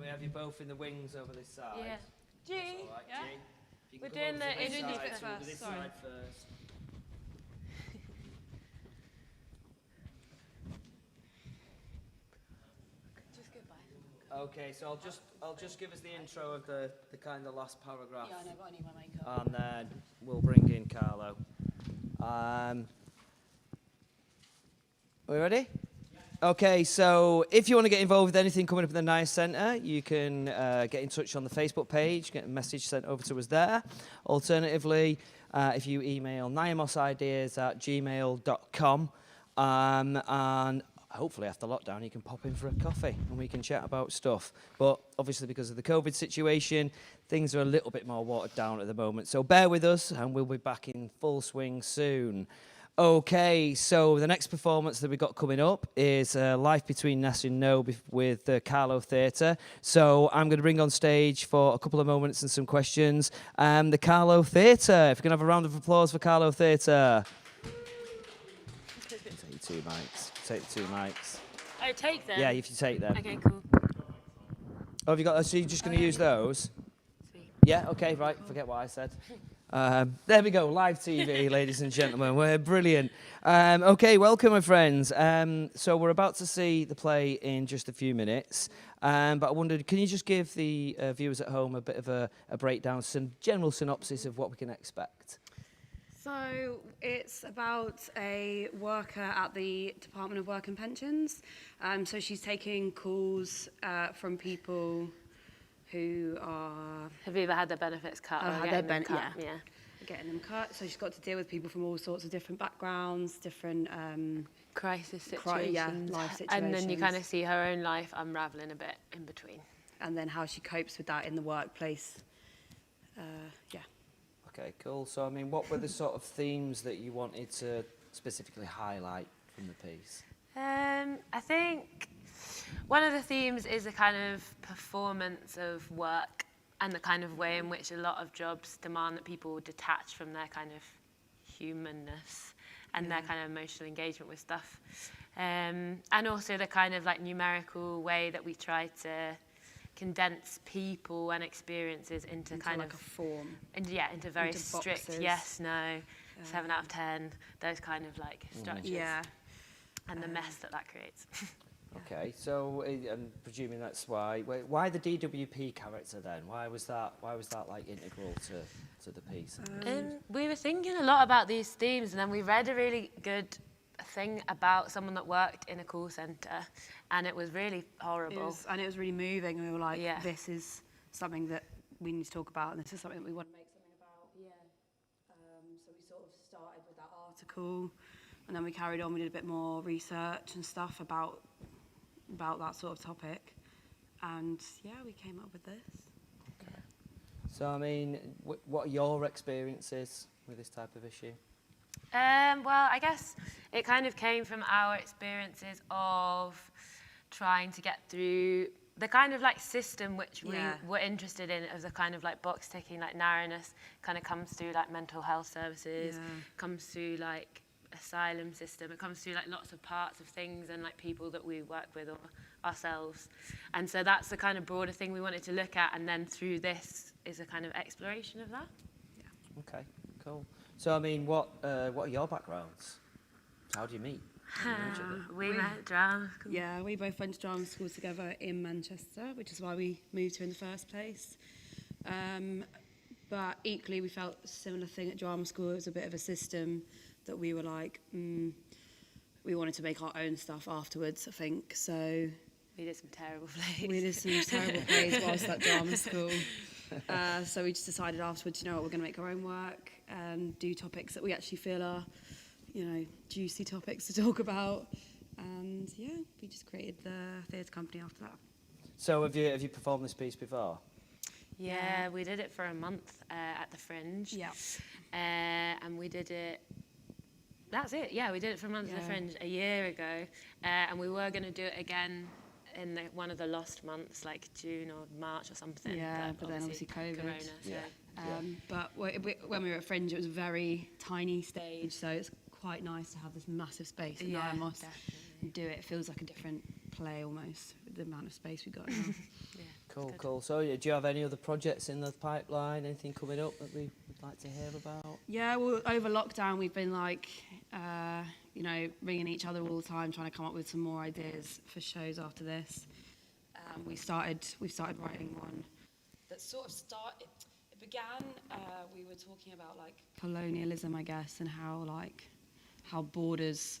we have you both in the wings over this side? Yeah. G. That's all right, Yeah. G. You We're can come doing over to the this interview side, bit so we'll do first, this sorry. side first. Just goodbye. Okay, so I'll just give us the intro of the kind of last paragraph. Yeah, I know, but I need my makeup. And then we'll bring in Carlo. Are we ready? Okay, so if you want to get involved with anything coming up in the Nice Centre, you can get in touch on the Facebook page, get a message sent over to us there. Alternatively, if you email niamosideas@gmail.com, and hopefully after lockdown you can pop in for a coffee and we can chat about stuff. But obviously because of the COVID situation, things are a little bit more watered down at the moment. So bear with us and we'll be back in full swing soon. Okay, so the next performance that we've got coming up is Life Between Ness and No with the Carlo Theatre. So I'm going to bring on stage for a couple of moments and some questions the Carlo Theatre. If you can have a round of applause for Carlo Theatre. Take two mics. Take the two mics. Oh, take them? Yeah, if you take them. Okay, cool. Oh, have you got? So you're just going to use those? Sweet. Yeah. Okay. Right. Forget what I said. There we go. Live TV, ladies and gentlemen. We're brilliant. Okay. Welcome, my friends. So we're about to see the play in just a few minutes. But I wondered, can you just give the viewers at home a bit of a breakdown, some general synopsis of what we can expect? So it's about a worker at the Department of Work and Pensions. So she's taking calls from people who are Have you ever had their benefits cut? or had getting their them cut? yeah, getting them cut. So she's got to deal with people from all sorts of different backgrounds, different Crisis situations. life situations. And then you kind of see her own life unravelling a bit in between. and then how she copes with that in the workplace. Yeah. Okay. Cool. So I mean, what were the sort of themes that you wanted to specifically highlight from the piece? I think one of the themes is a kind of performance of work and the kind of way in which a lot of jobs demand that people detach from their kind of humanness and their kind of emotional engagement with stuff. And also the kind of like numerical way that we try to condense people and experiences into kind like of a form. into very into strict boxes. yes, no, 7 out of 10, those kind of like structures. Yeah. And the mess that creates. Okay, so I'm presuming that's why the DWP character then? Why was that like integral to the piece? We were thinking a lot about these themes, and then we read a really good thing about someone that worked in a call centre, and it was really horrible. It was really moving, and we were like, Yeah. this is something that we need to talk about, and this is something that we want to make something about. So we sort of started with that article, and then we carried on. We did a bit more research and stuff about that sort of topic, and yeah, we came up with this. Okay. So I mean, what are your experiences with this type of issue? Well, I guess it kind of came from our experiences of trying to get through the kind of like system which we were interested in, of the kind of like box ticking, like narrowness kind of comes through like mental health services, comes through like asylum system, it comes through like lots of parts of things and like people that we work with or ourselves. And so that's the kind of broader thing we wanted to look at, and then through this is a kind of exploration of that. Okay, cool. So I mean, what are your backgrounds? How do you meet? We met at drama school. Yeah, we both went to drama school together in Manchester, which is why we moved here in the first place. But equally, we felt a similar thing at drama school. It was a bit of a system that we were like, we wanted to make our own stuff afterwards, I think. So we did some terrible plays. We did some terrible plays whilst at drama school. So we just decided afterwards, you know what, we're going to make our own work and do topics that we actually feel are, you know, juicy topics to talk about. And yeah, we just created the theatre company after that. So have you performed this piece before? Yeah, we did it for a month at the Fringe. Yeah. And we did it. That's it. Yeah, we did it for a month at the Fringe a year ago, and we were going to do it again in one of the lost months, like June or March or something. Yeah, but then obviously COVID. Corona, so. But when we were at Fringe, it was a very tiny stage, so it's quite nice to have this massive space in Niamos and do it. It feels like a different play almost, with the amount of space we got now. Cool. Cool, good. cool. So, do you have any other projects in the pipeline? Anything coming up that we would like to hear about? Yeah, well, over lockdown, we've been like, you know, ringing each other all the time, trying to come up with some more ideas for shows after this. We've started writing one that sort of it began, we were talking about like colonialism, I guess, and how borders,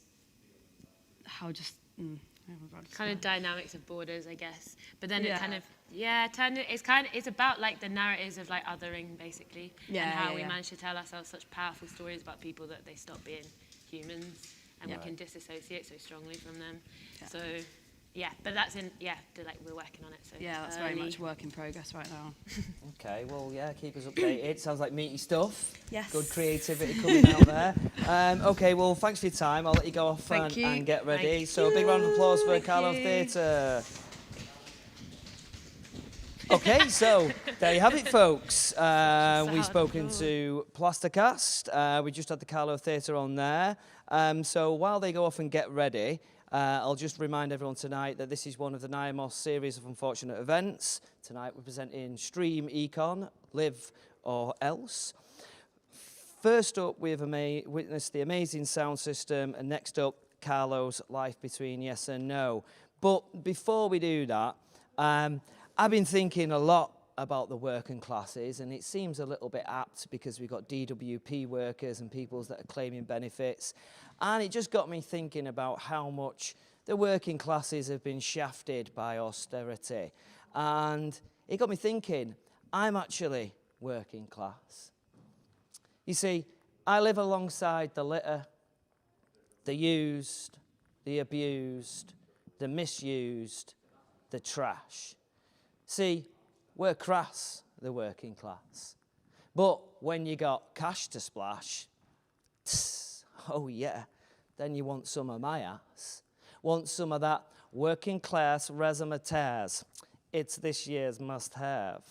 how just, oh my God, Kind of dynamics of borders, I guess. But then Yeah. it kind of, it's about like the narratives of like othering, basically. Yeah, and how yeah, we yeah. manage to tell ourselves such powerful stories about people that they stop being humans and Yeah. we can disassociate so strongly from them. Yeah. So, but we're working on it. So Yeah, that's very much work in progress right now. Okay, well, yeah, keep us updated. Sounds like meaty stuff. Yes. Good creativity coming out there. Okay, well, thanks for your time. I'll let you go off Thank you. and get ready. Thank So, a big round of applause for Thank Carlo you. Theatre. Okay, so there you have it, folks. We've spoken to Plastercast. We just had the Carlo Theatre on there. So while they go off and get ready, I'll just remind everyone tonight that this is one of the NIMOS series of unfortunate events. Tonight we're presenting Stream Econ, Live or Else. First up, we've witnessed the amazing sound system, and next up, Carlo's Life Between Yes and No. But before we do that, I've been thinking a lot about the working classes, and it seems a little bit apt because we've got DWP workers and people that are claiming benefits. And it just got me thinking about how much the working classes have been shafted by austerity. And it got me thinking, I'm actually working class. You see, I live alongside the litter, the used, the abused, the misused, the trash. See, we're crass, the working class. But when you got cash to splash, oh yeah, then you want some of my ass. Want some of that working class razzmatazz. It's this year's must-have.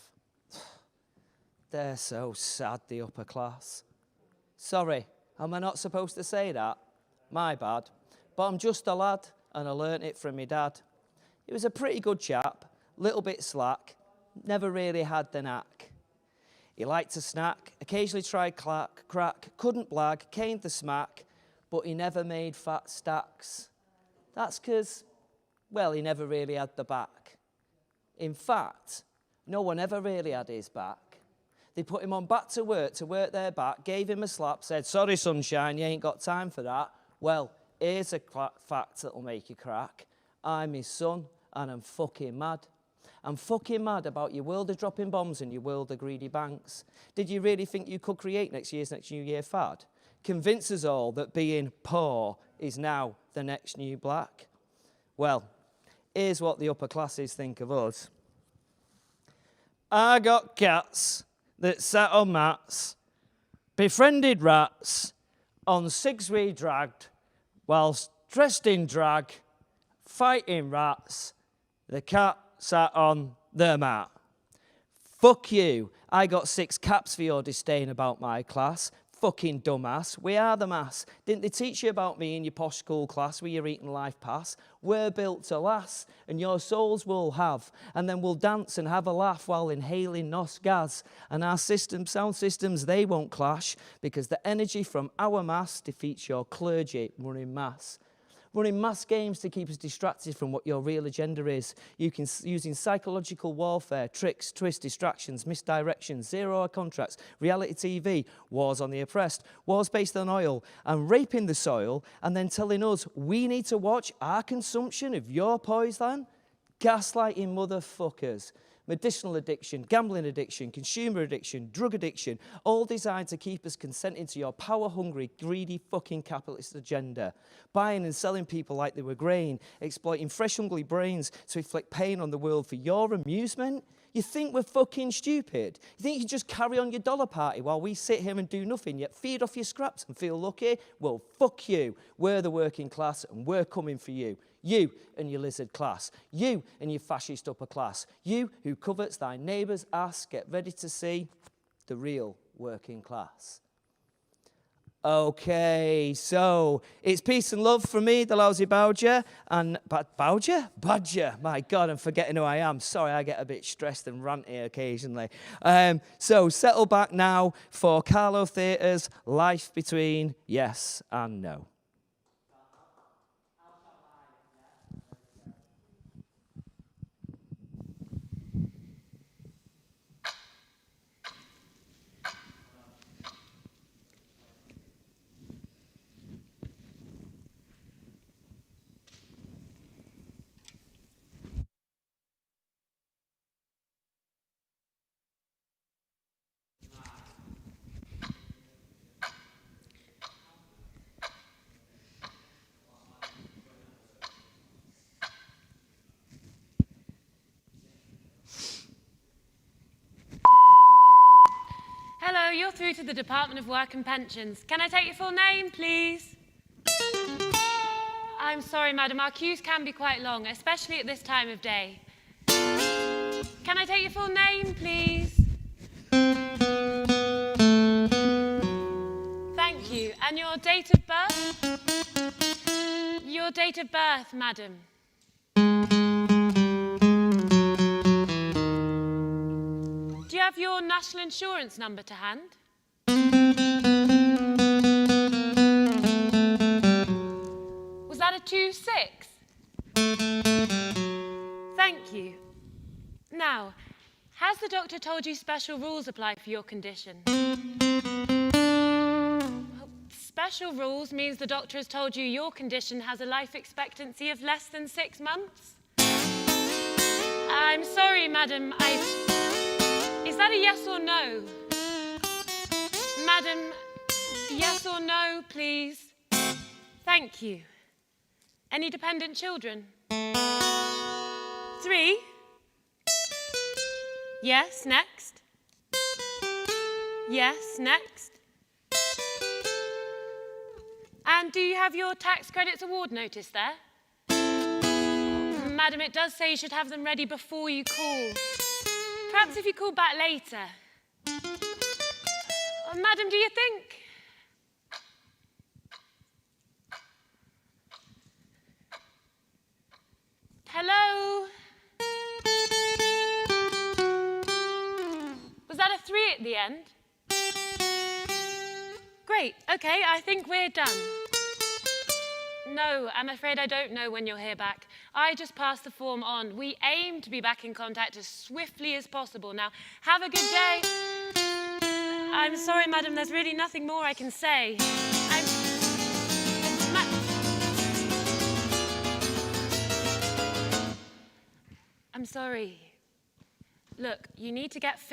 They're so sad, the upper class. Sorry, am I not supposed to say that? My bad. But I'm just a lad, and I learnt it from my dad. He was a pretty good chap, little bit slack, never really had the knack. He liked to snack, occasionally tried crack, couldn't blag, caned the smack, but he never made fat stacks. That's 'cause, well, he never really had the back. In fact, no one ever really had his back. They put him on back to work their back, gave him a slap, said, sorry, sunshine, you ain't got time for that. Well, here's a fact that'll make you crack. I'm his son, and I'm fucking mad. I'm fucking mad about your world of dropping bombs and your world of greedy banks. Did you really think you could create next New Year fad? Convince us all that being poor is now the next new black? Well, here's what the upper classes think of us. I got cats that sat on mats, befriended rats, on cigs we dragged, whilst dressed in drag, fighting rats, the cat sat on the mat. Fuck you. I got 6 caps for your disdain about my class. Fucking dumbass. We are the mass. Didn't they teach you about me in your posh school class where you're eating life pass? We're built to last, and your souls will have. And then we'll dance and have a laugh while inhaling nos gas. And our sound systems, they won't clash, because the energy from our mass defeats your clergy running mass. Running mass games to keep us distracted from what your real agenda is. Using psychological warfare, tricks, twists, distractions, misdirections, zero-hour contracts, reality TV, wars on the oppressed, wars based on oil, and raping the soil, and then telling us we need to watch our consumption of your poison. Gaslighting motherfuckers. Medicinal addiction, gambling addiction, consumer addiction, drug addiction, all designed to keep us consenting to your power-hungry, greedy fucking capitalist agenda. Buying and selling people like they were grain, exploiting fresh, hungry brains to inflict pain on the world for your amusement. You think we're fucking stupid? You think you can just carry on your dollar party while we sit here and do nothing, yet feed off your scraps and feel lucky? Well, fuck you. We're the working class and we're coming for you. You and your lizard class. You and your fascist upper class. You who covets thy neighbour's ass, get ready to see the real working class. Okay, so it's peace and love from me, the lousy Bowger, and Badger. My God, I'm forgetting who I am. Sorry, I get a bit stressed and ranty occasionally. So settle back now for Carlo Theatre's Life Between Yes and No. Hello, you're through to the Department of Work and Pensions. Can I take your full name, please? I'm sorry, madam, our queues can be quite long, especially at this time of day. Can I take your full name, please? Thank you. And your date of birth? Your date of birth, madam. Do you have your national insurance number to hand? Was that a 2-6? Thank you. Now, has the doctor told you special rules apply for your condition? Special rules means the doctor has told you your condition has a life expectancy of less than 6 months. I'm sorry, madam, Is that a yes or no? Madam, yes or no, please? Thank you. Any dependent children? 3? Yes, next. Yes, next. And do you have your tax credits award notice there? Madam, it does say you should have them ready before you call. Perhaps if you call back later. Madam, do you think? Hello? Was that a 3 at the end? Great, okay, I think we're done. No, I'm afraid I don't know when you'll hear back. I just passed the form on. We aim to be back in contact as swiftly as possible. Now, have a good day. I'm sorry, madam, there's really nothing more I can say. I'm sorry. Look, you need to get fit.